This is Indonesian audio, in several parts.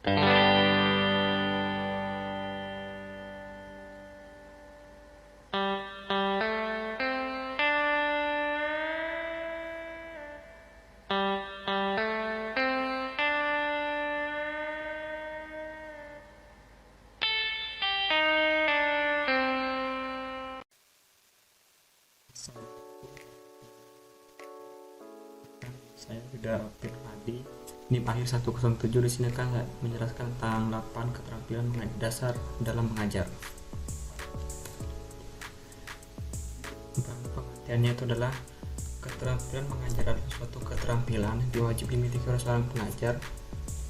Saya sudah update tadi. Ini akhir 107 di sini kan menjelaskan tentang 8 keterampilan dasar dalam mengajar. Pengertiannya itu adalah keterampilan mengajar adalah suatu keterampilan yang wajib dimiliki oleh seorang pengajar,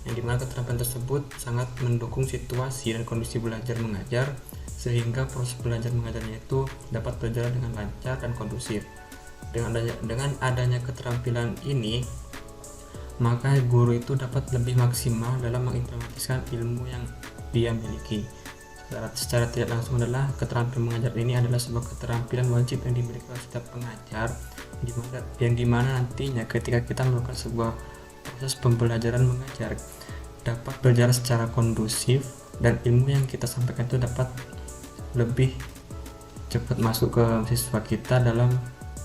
yang dimana keterampilan tersebut sangat mendukung situasi dan kondisi belajar mengajar sehingga proses belajar mengajarnya itu dapat berjalan dengan lancar dan kondusif. Dengan adanya keterampilan ini, maka guru itu dapat lebih maksimal dalam mengimplementasikan ilmu yang dia miliki. Secara tidak langsung adalah keterampilan mengajar ini adalah sebuah keterampilan wajib yang dimiliki oleh setiap pengajar, yang dimana nantinya ketika kita melakukan sebuah proses pembelajaran mengajar dapat berjalan secara kondusif dan ilmu yang kita sampaikan itu dapat lebih cepat masuk ke siswa kita dalam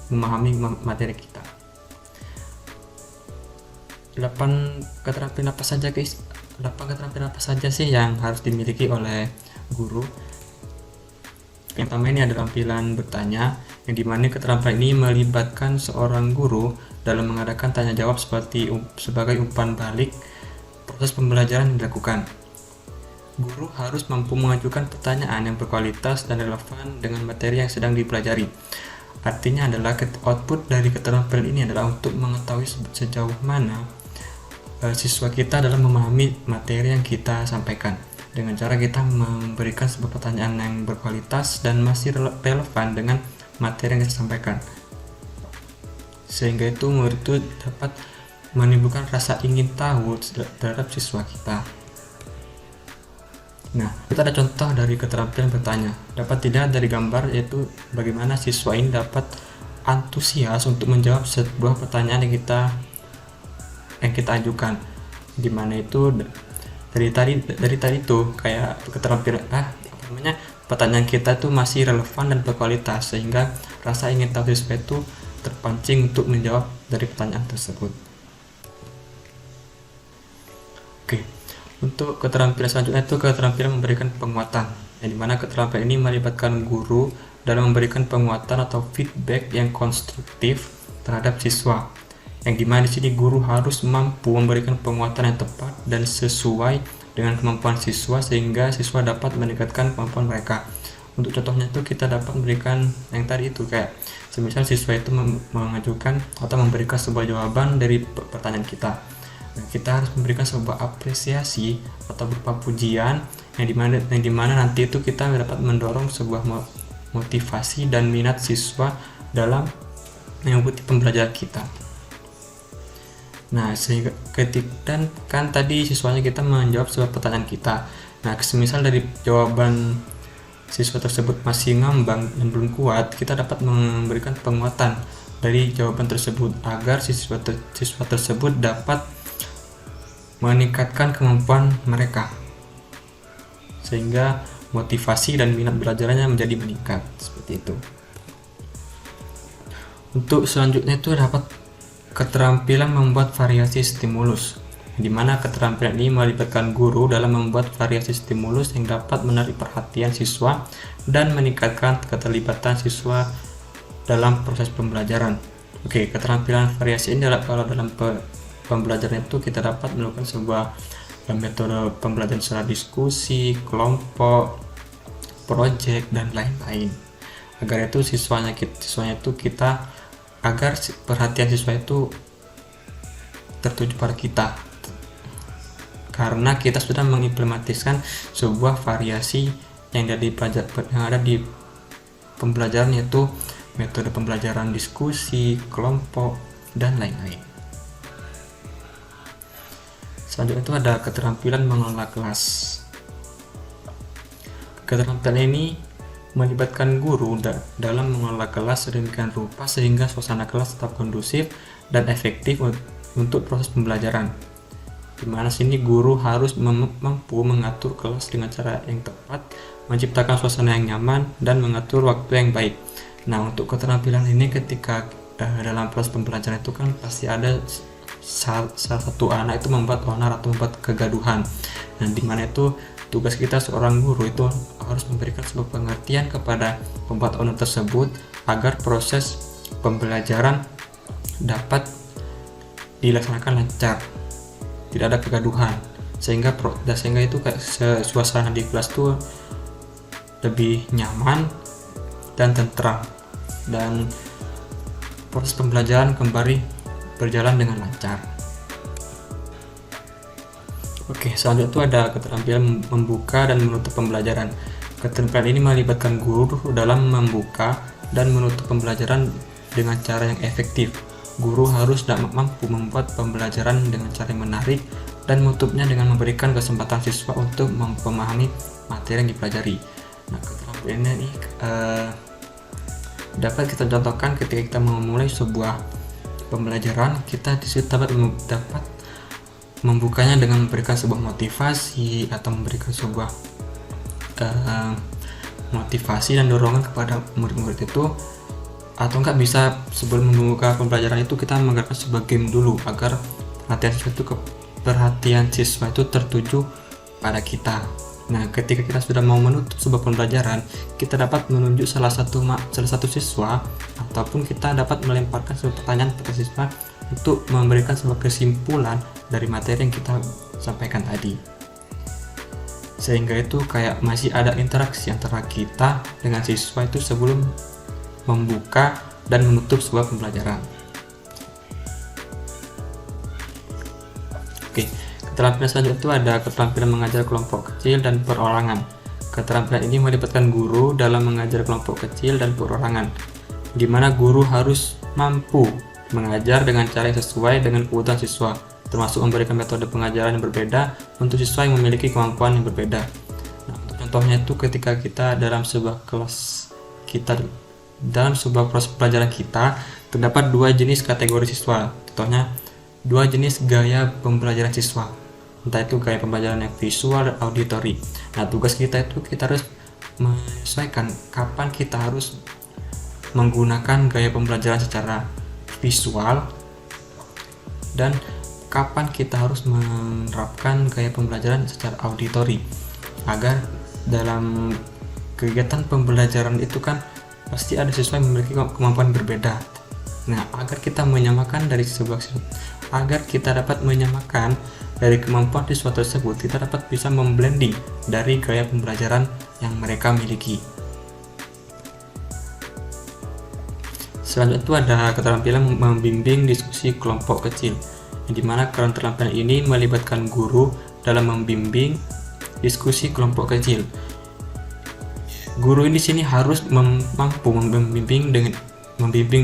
memahami materi kita. 8 keterampilan apa saja guys? 8 keterampilan apa saja sih yang harus dimiliki oleh guru? Yang pertama ini adalah keterampilan bertanya, yang dimana keterampilan ini melibatkan seorang guru dalam mengadakan tanya jawab sebagai umpan balik proses pembelajaran yang dilakukan. Guru harus mampu mengajukan pertanyaan yang berkualitas dan relevan dengan materi yang sedang dipelajari. Artinya adalah output dari keterampilan ini adalah untuk mengetahui sejauh mana siswa kita dalam memahami materi yang kita sampaikan, dengan cara kita memberikan sebuah pertanyaan yang berkualitas dan masih relevan dengan materi yang kita sampaikan, sehingga itu murid itu dapat menimbulkan rasa ingin tahu terhadap siswa kita. Nah, kita ada contoh dari keterampilan bertanya. Dapat dilihat dari gambar, yaitu bagaimana siswa ini dapat antusias untuk menjawab sebuah pertanyaan yang kita ajukan. Dimana itu dari tadi tuh kayak keterampilan pertanyaan kita tuh masih relevan dan berkualitas, sehingga rasa ingin tahu siswa itu terpancing untuk menjawab dari pertanyaan tersebut. Oke. Untuk keterampilan selanjutnya itu keterampilan memberikan penguatan, yang dimana keterampilan ini melibatkan guru dalam memberikan penguatan atau feedback yang konstruktif terhadap siswa, yang dimana di sini guru harus mampu memberikan penguatan yang tepat dan sesuai dengan kemampuan siswa sehingga siswa dapat meningkatkan kemampuan mereka. Untuk contohnya itu kita dapat memberikan yang tadi itu kayak semisal siswa itu mengajukan atau memberikan sebuah jawaban dari pertanyaan kita. Nah, kita harus memberikan sebuah apresiasi atau berupa pujian yang dimana nanti itu kita dapat mendorong sebuah motivasi dan minat siswa dalam mengikuti pembelajaran kita. Nah, sehingga ketika kan tadi siswanya kita menjawab sebuah pertanyaan kita. Nah, semisal dari jawaban siswa tersebut masih ngambang dan belum kuat, kita dapat memberikan penguatan dari jawaban tersebut agar siswa tersebut dapat meningkatkan kemampuan mereka, sehingga motivasi dan minat belajarnya menjadi meningkat, seperti itu. Untuk selanjutnya itu dapat keterampilan membuat variasi stimulus, di mana keterampilan ini melibatkan guru dalam membuat variasi stimulus yang dapat menarik perhatian siswa dan meningkatkan keterlibatan siswa dalam proses pembelajaran. Oke, keterampilan variasi ini adalah kalau dalam pembelajaran itu kita dapat melakukan sebuah metode pembelajaran secara diskusi, kelompok, project, dan lain-lain. Agar itu siswanya itu kita agar perhatian siswa itu tertuju pada kita, karena kita sudah mengimplementasikan sebuah variasi yang ada di pembelajaran, yaitu metode pembelajaran diskusi, kelompok, dan lain-lain. Selanjutnya itu ada keterampilan mengelola kelas. Keterampilan ini melibatkan guru dalam mengelola kelas sedemikian rupa sehingga suasana kelas tetap kondusif dan efektif untuk proses pembelajaran. Dimana sini guru harus mampu mengatur kelas dengan cara yang tepat, menciptakan suasana yang nyaman, dan mengatur waktu yang baik. Nah, untuk keterampilan ini ketika dalam proses pembelajaran itu kan pasti ada salah satu anak itu membuat onar atau membuat kegaduhan. Nah, dimana itu tugas kita seorang guru itu harus memberikan sebuah pengertian kepada pembuat onar tersebut agar proses pembelajaran dapat dilaksanakan lancar, tidak ada kegaduhan, sehingga itu kayak suasana di kelas tuh lebih nyaman dan tentram, dan proses pembelajaran kembali berjalan dengan lancar. Oke, selanjutnya itu ada keterampilan membuka dan menutup pembelajaran. Keterampilan ini melibatkan guru dalam membuka dan menutup pembelajaran dengan cara yang efektif. Guru harus mampu membuat pembelajaran dengan cara yang menarik dan menutupnya dengan memberikan kesempatan siswa untuk memahami materi yang dipelajari. Nah, keterampilan ini dapat kita contohkan ketika kita memulai sebuah pembelajaran. Kita dapat membukanya dengan memberikan sebuah motivasi atau memberikan sebuah motivasi dan dorongan kepada murid-murid itu, atau enggak bisa sebelum membuka pembelajaran itu kita menggunakan sebuah game dulu agar perhatian siswa itu tertuju pada kita. Nah, ketika kita sudah mau menutup sebuah pembelajaran, kita dapat menunjuk salah satu siswa, ataupun kita dapat melemparkan sebuah pertanyaan pada siswa untuk memberikan sebuah kesimpulan dari materi yang kita sampaikan tadi. Sehingga itu kayak masih ada interaksi antara kita dengan siswa itu sebelum membuka dan menutup sebuah pembelajaran. Oke, keterampilan selanjutnya itu ada keterampilan mengajar kelompok kecil dan perorangan. Keterampilan ini melibatkan guru dalam mengajar kelompok kecil dan perorangan, di mana guru harus mampu mengajar dengan cara yang sesuai dengan kebutuhan siswa, termasuk memberikan metode pengajaran yang berbeda untuk siswa yang memiliki kemampuan yang berbeda. Nah, untuk contohnya itu ketika kita dalam sebuah proses pelajaran kita terdapat dua jenis kategori siswa. Contohnya, dua jenis gaya pembelajaran siswa, entah itu gaya pembelajaran yang visual dan auditory. Nah, tugas kita harus menyesuaikan kapan kita harus menggunakan gaya pembelajaran secara visual dan kapan kita harus menerapkan gaya pembelajaran secara auditory, agar dalam kegiatan pembelajaran itu kan pasti ada siswa yang memiliki kemampuan berbeda. Nah, agar kita dapat menyamakan dari kemampuan siswa tersebut, kita dapat bisa memblending dari gaya pembelajaran yang mereka miliki. Selanjutnya itu ada keterampilan membimbing diskusi kelompok kecil, di mana keterampilan ini melibatkan guru dalam membimbing diskusi kelompok kecil. Guru ini sini harus mampu membimbing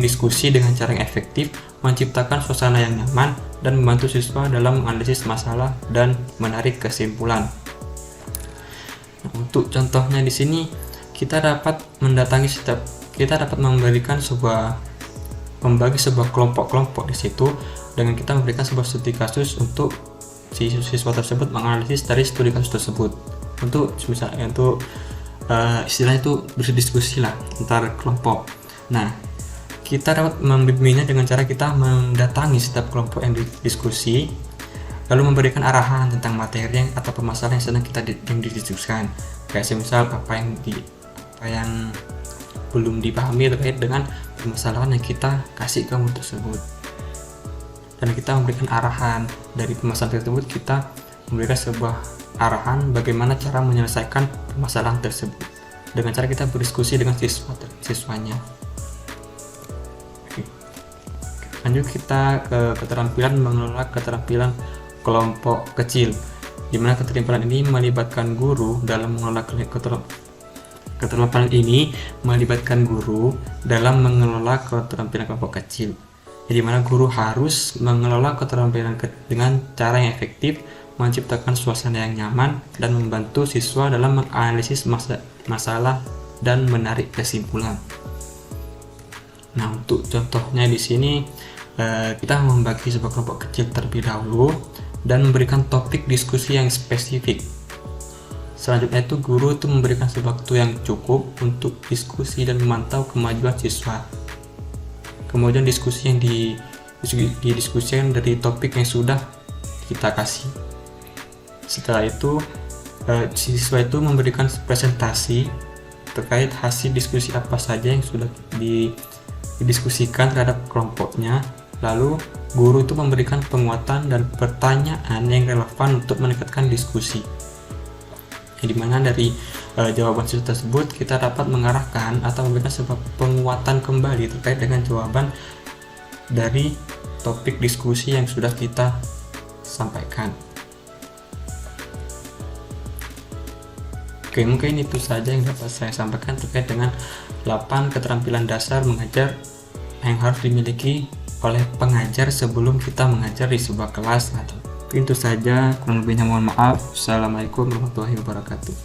diskusi dengan cara yang efektif, menciptakan suasana yang nyaman, dan membantu siswa dalam menganalisis masalah dan menarik kesimpulan. Nah, untuk contohnya di sini kita dapat membagi sebuah kelompok-kelompok di situ dengan kita memberikan sebuah studi kasus untuk siswa tersebut menganalisis dari studi kasus tersebut. Istilahnya itu berdiskusi lah antar kelompok. Nah, kita dapat membimbingnya dengan cara kita mendatangi setiap kelompok yang diskusi, lalu memberikan arahan tentang materi atau permasalahan yang sedang kita didiskusikan. Kayak semisal apa yang belum dipahami terkait dengan permasalahan yang kita kasih ke murid tersebut, dan kita memberikan arahan dari permasalahan tersebut. Kita memberikan sebuah arahan bagaimana cara menyelesaikan permasalahan tersebut dengan cara kita berdiskusi dengan siswanya. Oke. Lanjut kita ke keterampilan mengelola keterampilan kelompok kecil, di mana keterampilan ini melibatkan guru dalam mengelola keterampilan kelompok kecil, di mana guru harus mengelola keterampilan dengan cara yang efektif, menciptakan suasana yang nyaman, dan membantu siswa dalam menganalisis masalah dan menarik kesimpulan. Nah, untuk contohnya di sini kita membagi sebuah kelompok kecil terlebih dahulu, dan memberikan topik diskusi yang spesifik. Selanjutnya itu guru itu memberikan waktu yang cukup untuk diskusi dan memantau kemajuan siswa. Kemudian diskusi yang didiskusikan dari topik yang sudah kita kasih. Setelah itu siswa itu memberikan presentasi terkait hasil diskusi apa saja yang sudah didiskusikan terhadap kelompoknya. Lalu guru itu memberikan penguatan dan pertanyaan yang relevan untuk meningkatkan diskusi. Di mana dari jawaban siswa tersebut kita dapat mengarahkan atau memberikan sebuah penguatan kembali terkait dengan jawaban dari topik diskusi yang sudah kita sampaikan. Oke, mungkin itu saja yang dapat saya sampaikan terkait dengan 8 keterampilan dasar mengajar yang harus dimiliki oleh pengajar sebelum kita mengajar di sebuah kelas. Itu saja, kurang lebihnya mohon maaf. Assalamualaikum warahmatullahi wabarakatuh.